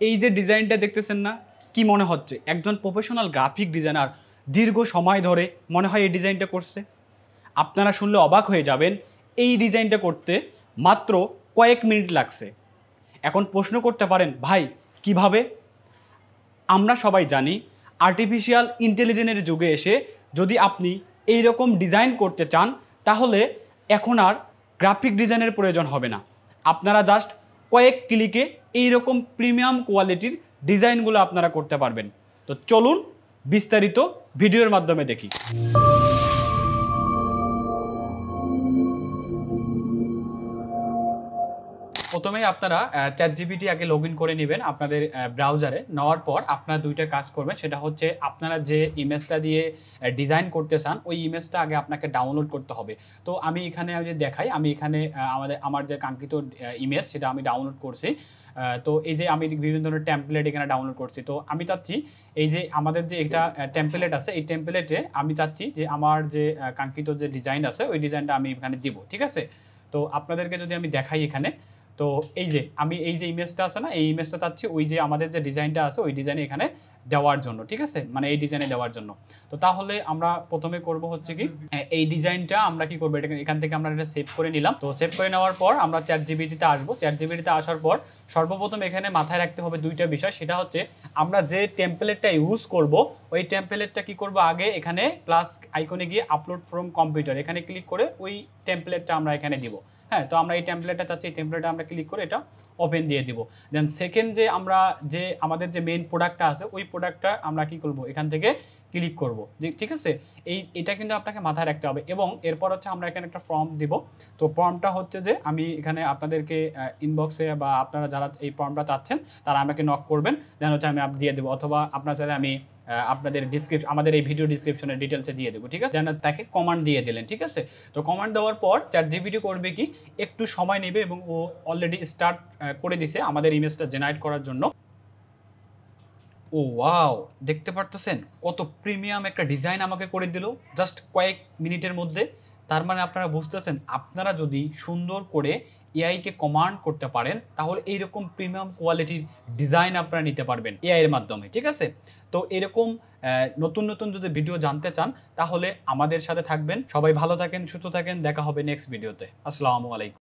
এই যে ডিজাইনটা দেখতেছেন না, কি মনে হচ্ছে একজন প্রফেশনাল গ্রাফিক ডিজাইনার দীর্ঘ সময় ধরে মনে হয় এই ডিজাইনটা করছে? আপনারা শুনলে অবাক হয়ে যাবেন, এই ডিজাইনটা করতে মাত্র কয়েক মিনিট লাগছে। এখন প্রশ্ন করতে পারেন, ভাই কিভাবে? আমরা সবাই জানি আর্টিফিশিয়াল ইন্টেলিজেন্সের যুগে এসে যদি আপনি এই রকম ডিজাইন করতে চান, তাহলে এখন আর গ্রাফিক ডিজাইনের প্রয়োজন হবে না। আপনারা জাস্ট কয়েক ক্লিকে এই রকম প্রিমিয়াম কোয়ালিটির ডিজাইনগুলো আপনারা করতে পারবেন। তো চলুন বিস্তারিত ভিডিওর মাধ্যমে দেখি। প্রথমেই আপনারা ChatGPT আগে লগ ইন করে নেবেন আপনাদের ব্রাউজারে। নেওয়ার পর আপনারা দুইটা কাজ করবেন, সেটা হচ্ছে আপনারা যে ইমেজটা দিয়ে ডিজাইন করতে চান ওই ইমেজটা আগে আপনাকে ডাউনলোড করতে হবে। তো আমি এখানে যে দেখাই, আমি এখানে আমার যে কাঙ্ক্ষিত ইমেজ সেটা আমি ডাউনলোড করছি। তো এই যে আমি বিভিন্ন ধরনের টেমপ্লেট এখানে ডাউনলোড করছি। তো আমি চাচ্ছি এই যে আমাদের যে একটা টেমপ্লেট আছে, এই টেমপ্লেটে আমি চাচ্ছি যে আমার যে কাঙ্ক্ষিত যে ডিজাইন আছে ওই ডিজাইনটা আমি এখানে দিব, ঠিক আছে? তো আপনাদেরকে যদি আমি দেখাই এখানে, তো এই যে আমি এই যে ইমেজটা আছে না, এই ইমেজটা চাচ্ছি ওই যে আমাদের যে ডিজাইনটা আছে ওই ডিজাইনে এখানে দেওয়ার জন্য, ঠিক আছে? মানে এই ডিজাইনে দেওয়ার জন্য। তো তাহলে আমরা প্রথমে করব হচ্ছে কি, এই ডিজাইনটা আমরা কি করবো, এটা এখান থেকে আমরা এটা সেভ করে নিলাম। তো সেভ করে নেওয়ার পর আমরা ChatGPT-তে আসবো। ChatGPT-তে আসার পর সর্বপ্রথম এখানে মাথায় রাখতে হবে দুইটা বিষয়, সেটা হচ্ছে আমরা যে টেমপ্লেটটা ইউজ করব ওই টেমপ্লেটটা কি করব, আগে এখানে প্লাস আইকনে গিয়ে আপলোড ফ্রম কম্পিউটার এখানে ক্লিক করে ওই টেমপ্লেটটা আমরা এখানে দিব। হ্যাঁ, তো আমরা এই টেমপ্লেটটা চাচ্ছি, এই টেমপ্লেটটা আমরা ক্লিক করে এটা ওপেন দিয়ে দিব। দেন সেকেন্ড যে আমরা যে আমাদের যে মেইন প্রোডাক্টটা আছে ওই প্রোডাক্টটা আমরা কি করব, এখান থেকে ক্লিক করব, ঠিক আছে? এটা কিন্তু আপনাকে মাথায় রাখতে হবে। এবং এরপর হচ্ছে আমরা এখানে একটা ফর্ম দিব। তো ফর্মটা হচ্ছে যে আমি এখানে আপনাদেরকে ইনবক্সে বা আপনারা যারা এই ফর্মটা চাচ্ছেন তারা আমাকে নক করবেন, দেন হচ্ছে আমি দিয়ে দেবো, অথবা আপনার সাথে আমি আপনাদের আমাদের এই ভিডিও ডিসক্রিপশনের ডিটেলসে দিয়ে দেবো, ঠিক আছে? যেন তাকে কমান্ড দিয়ে দিলেন, ঠিক আছে? তো কমান্ড দেওয়ার পর ChatGPT করবে কি, একটু সময় নেবে এবং ও অলরেডি স্টার্ট করে দিছে আমাদের ইমেজটা জেনারেট করার জন্য। ও ওয়াও, দেখতে পারতেছেন কত প্রিমিয়াম একটা ডিজাইন আমাকে করে দিল জাস্ট কয়েক মিনিটের মধ্যে। তার মানে আপনারা বুঝতেছেন, আপনারা যদি সুন্দর করে এআইকে কমান্ড করতে পারেন তাহলে এইরকম প্রিমিয়াম কোয়ালিটির ডিজাইন আপনারা নিতে পারবেন এআই এর মাধ্যমে, ঠিক আছে? তো এরকম নতুন নতুন যদি ভিডিও জানতে চান তাহলে আমাদের সাথে থাকবেন। সবাই ভালো থাকেন, সুস্থ থাকেন, দেখা হবে নেক্সট ভিডিওতে। আসসালামু আলাইকুম।